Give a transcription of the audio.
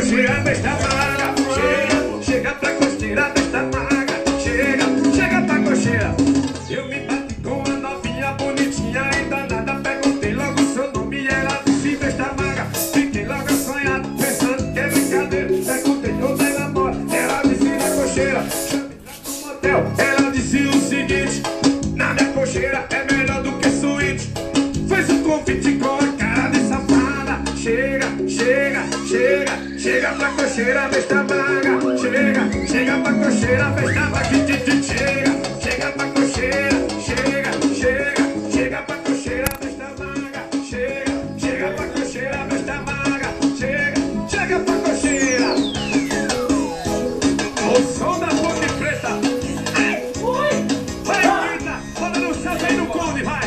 cocheira, besta maga. Chega, chega pra costeira, besta maga. Chega, chega pra cocheira. Eu me bati com a novinha bonitinha e danada. Perguntei logo seu nome e ela disse besta maga. Fiquei logo assanhado, pensando que é brincadeira. Perguntei onde ela mora, ela disse na cocheira. Chamei lá pro motel, ela disse o seguinte: na minha cocheira é melhor do que suíte. Fez um convite com a cara de safada. Chega, chega, chega, chega pra cocheira, besta maga. Chega, chega pra cocheira, besta maga. Chega, chega pra cocheira, chega, chega, chega pra cocheira, besta maga. Chega, chega pra cocheira, besta maga. Chega, chega pra cocheira. O som da Ponte Preta. Ai, vai, Rita, roda no chão aí no conde, vai.